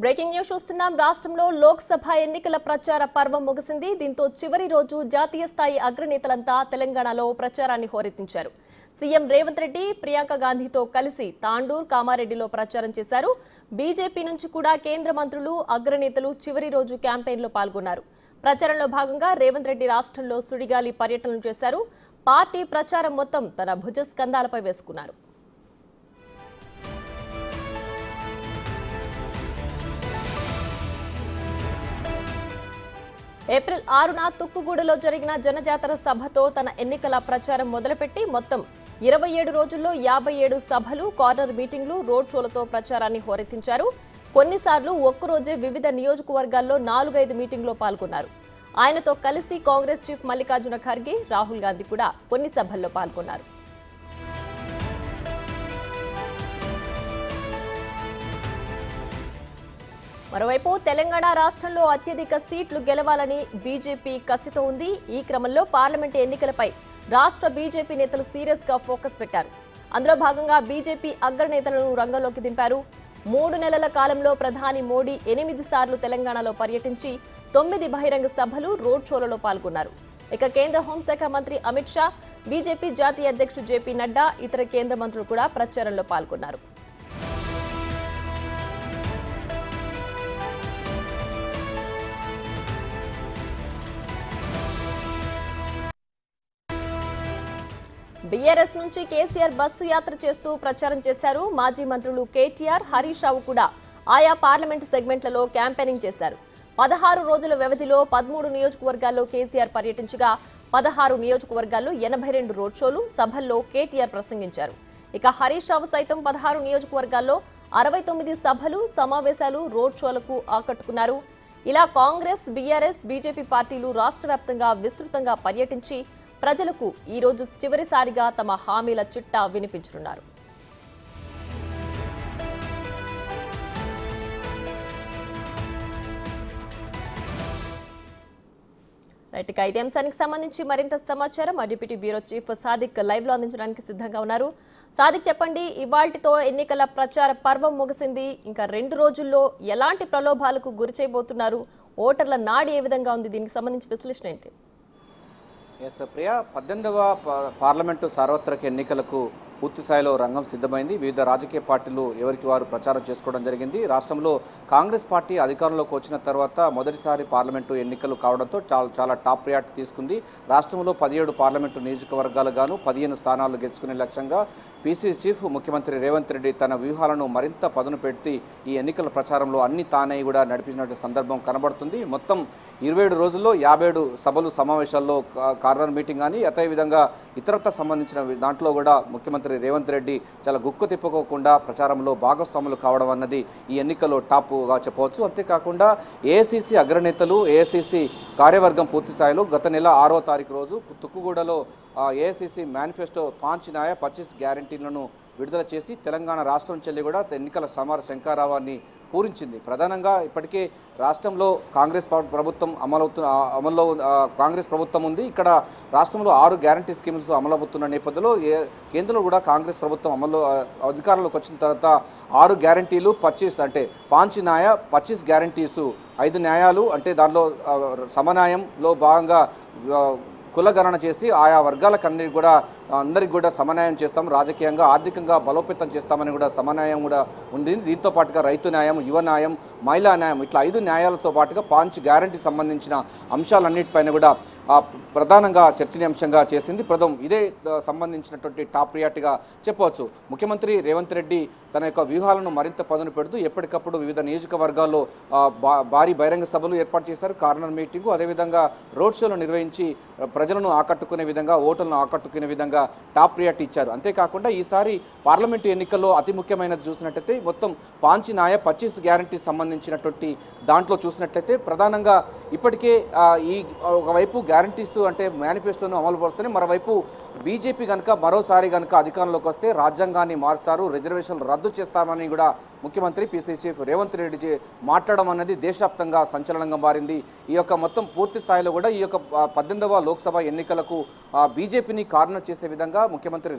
Breaking news చూస్తున్నాం. రాష్ట్రంలో లోక్సభ ఎన్నికల ప్రచార పర్వం ముగిసింది. దీంతో చివరి రోజు జాతీయ స్థాయి అగ్రనేతలంతా తెలంగాణలో ప్రచారాన్ని హోరెత్తించారు. సీఎం రేవంత్ రెడ్డి ప్రియాంక గాంధీతో కలిసి తాండూర్, కామారెడ్డిలో ప్రచారం చేశారు. బీజేపీ నుంచి కూడా కేంద్ర మంత్రులు, అగ్రనేతలు చివరి రోజు క్యాంపెయిన్లో పాల్గొన్నారు. ప్రచారంలో భాగంగా రేవంత్ రెడ్డి రాష్ట్రంలో సుడిగాలి పర్యటనలు చేశారు. పార్టీ ప్రచారం మొత్తం తన భుజస్కంధాలపై వేసుకున్నారు. ఏప్రిల్ 6న తుక్కుగూడలో జరిగిన జనజాతర సభతో తన ఎన్నికల ప్రచారం మొదలుపెట్టి మొత్తం 27 రోజుల్లో 57 సభలు, కార్నర్ మీటింగ్లు, రోడ్ షోలతో ప్రచారాన్ని హోరెత్తించారు. కొన్నిసార్లు ఒక్కరోజే వివిధ నియోజకవర్గాల్లో 4-5 మీటింగ్లో పాల్గొన్నారు. ఆయనతో కలిసి కాంగ్రెస్ చీఫ్ మల్లికార్జున ఖర్గే, రాహుల్ గాంధీ కూడా కొన్ని సభల్లో పాల్గొన్నారు. మరోవైపు తెలంగాణ రాష్ట్రంలో అత్యధిక సీట్లు గెలవాలని బీజేపీ కసితో ఉంది. ఈ క్రమంలో పార్లమెంటు ఎన్నికలపై రాష్ట్ర బీజేపీ నేతలు సీరియస్ గా ఫోకస్ పెట్టారు. అందులో భాగంగా బీజేపీ అగ్రనేతలను రంగంలోకి దింపారు. 3 నెలల కాలంలో ప్రధాని మోడీ 8 సార్లు తెలంగాణలో పర్యటించి 9 బహిరంగ సభలు, రోడ్ షోలలో పాల్గొన్నారు. ఇక కేంద్ర హోంశాఖ మంత్రి అమిత్ షా, బీజేపీ జాతీయ అధ్యక్షుడు జేపీ నడ్డా, ఇతర కేంద్ర మంత్రులు కూడా ప్రచారంలో పాల్గొన్నారు. బీఆర్ఎస్ నుంచి కేసీఆర్ బస్సు యాత్ర చేస్తూ ప్రచారం చేశారు. మాజీ మంత్రులు కేటీఆర్, హరీష్ రావు కూడా ఆయా పార్లమెంటు సెగ్మెంట్లలో క్యాంపెయినింగ్ చేశారు. 16 రోజుల వ్యవధిలో 13 నియోజకవర్గాల్లో కేసీఆర్ పర్యటించగా 16 నియోజకవర్గాల్లో 82 రోడ్ షోలు, సభల్లో కేటీఆర్ ప్రసంగించారు. ఇక హరీష్ రావు సైతం 16 నియోజకవర్గాల్లో 69 సభలు, సమావేశాలు, రోడ్ షోలకు ఆకట్టుకున్నారు. ఇలా కాంగ్రెస్, బీఆర్ఎస్, బీజేపీ పార్టీలు రాష్ట్ర వ్యాప్తంగా విస్తృతంగా పర్యటించి ప్రజలకు ఈ రోజు చివరిసారిగా తమ హామీల చిట్టా వినిపించనున్నారు. రైట్, ఇక ఇదే అంశానికి సంబంధించి మరింత సమాచారం మా deputy bureau chief Sadiq live లో అందించడానికి సిద్ధంగా ఉన్నారు. సాదిక్, చెప్పండి, ఇవాళ్టితో ఎన్నికల ప్రచార పర్వం ముగిసింది. ఇంకా 2 రోజుల్లో ఎలాంటి ప్రలోభాలకు గురి చేయబోతున్నారు? ఓటర్ల నాడి ఏ విధంగా ఉంది? దీనికి సంబంధించి విశ్లేషణ ఏంటి? ఎస్ ప్రియా, 18వ పార్లమెంటు సార్వత్రిక ఎన్నికలకు పూర్తి స్థాయిలో రంగం సిద్ధమైంది. వివిధ రాజకీయ పార్టీలు ఎవరికి వారు ప్రచారం చేసుకోవడం జరిగింది. రాష్ట్రంలో కాంగ్రెస్ పార్టీ అధికారంలోకి వచ్చిన తర్వాత మొదటిసారి పార్లమెంటు ఎన్నికలు కావడంతో చాలా టాప్ ప్రయారిటీ తీసుకుంది. రాష్ట్రంలో 17 పార్లమెంటు నియోజకవర్గాలు గాను 15 స్థానాలు గెలుచుకునే లక్ష్యంగా పీసీసీ చీఫ్ ముఖ్యమంత్రి రేవంత్ రెడ్డి తన వ్యూహాలను మరింత పదును పెట్టి ఈ ఎన్నికల ప్రచారంలో అన్ని తానే కూడా నడిపినటువంటి సందర్భం కనబడుతుంది. మొత్తం 27 రోజుల్లో 57 సభలు, సమావేశాల్లో కార్నర్ మీటింగ్ కానీ అదేవిధంగా ఇతరత్ర సంబంధించిన దాంట్లో కూడా ముఖ్యమంత్రి రేవంత్ రెడ్డి చాలా గుక్కు తిప్పుకోకుండా ప్రచారంలో భాగస్వాములు కావడం అన్నది ఈ ఎన్నికల్లో టాప్గా చెప్పవచ్చు. అంతేకాకుండా ఏఐసీసీ అగ్రనేతలు, ఏఐసీసీ కార్యవర్గం పూర్తి స్థాయిలో గత నెల 6వ తారీఖు రోజు తుక్కుగూడలో ఏఐసీసీ మేనిఫెస్టో 5 న్యాయ 25 గ్యారంటీలను విడుదల చేసి తెలంగాణ రాష్ట్రం చెల్లి కూడా ఎన్నికల సమర శంఖారావాన్ని పూరించింది. ప్రధానంగా ఇప్పటికే రాష్ట్రంలో కాంగ్రెస్ ప్రభుత్వం అమల్లో కాంగ్రెస్ ప్రభుత్వం ఉంది. ఇక్కడ రాష్ట్రంలో 6 గ్యారంటీ స్కీమ్స్ అమలవుతున్న నేపథ్యంలో కేంద్రంలో కూడా కాంగ్రెస్ ప్రభుత్వం అమలు అధికారంలోకి వచ్చిన తర్వాత 6 గ్యారంటీలు 25 అంటే 5 న్యాయ 25 గ్యారంటీసు 5 న్యాయాలు అంటే దానిలో సమన్యాయంలో భాగంగా కులగణన చేసి ఆయా వర్గాలకన్నీ కూడా అందరికి కూడా సమన్యాయం చేస్తాం, రాజకీయంగా ఆర్థికంగా బలోపేతం చేస్తామని కూడా సమన్యాయం కూడా ఉంది. దీంతో పాటుగా రైతు న్యాయం, యువ న్యాయం, మహిళా న్యాయం ఇట్లా 5 న్యాయాలతో పాటుగా 5 గ్యారంటీ సంబంధించిన అంశాలన్నిటిపైన కూడా ప్రధానంగా చర్చనీయాంశంగా చేసింది. ఇదే సంబంధించినటువంటి టాప్ ప్రియారిటీగా చెప్పవచ్చు. ముఖ్యమంత్రి రేవంత్ రెడ్డి తన యొక్క వ్యూహాలను మరింత పదును పెడుతూ ఎప్పటికప్పుడు వివిధ నియోజకవర్గాల్లో భారీ బహిరంగ సభలు ఏర్పాటు చేశారు, కార్నర్ మీటింగు, అదేవిధంగా రోడ్ షోలు నిర్వహించి ప్రజలను ఆకట్టుకునే విధంగా, ఓటర్లను ఆకట్టుకునే విధంగా టాప్ ప్రియారిటీ ఇచ్చారు. అంతేకాకుండా ఈసారి పార్లమెంటు ఎన్నికల్లో అతి ముఖ్యమైనది చూసినట్లయితే మొత్తం 5 న్యాయ 25 గ్యారంటీ సంబంధించినటువంటి దాంట్లో చూసినట్లయితే ప్రధానంగా ఇప్పటికే ఈ ఒకవైపు గ్యారంటీస్ అంటే మేనిఫెస్టోను అమలు పరుస్తూనే మరోవైపు బీజేపీ కనుక మరోసారి కనుక అధికారంలోకి వస్తే రాజ్యాంగాన్ని మారుస్తారు, రిజర్వేషన్లు రద్దు చేస్తామని కూడా ముఖ్యమంత్రి పీసీసీ చీఫ్ రేవంత్ రెడ్డి మాట్లాడడం అనేది దేశవ్యాప్తంగా సంచలనంగా మారింది. ఈ యొక్క మొత్తం పూర్తి స్థాయిలో కూడా ఈ యొక్క 18వ లోక్సభ ఎన్నికలకు బీజేపీని కార్నర్ చేసే విధంగా ముఖ్యమంత్రి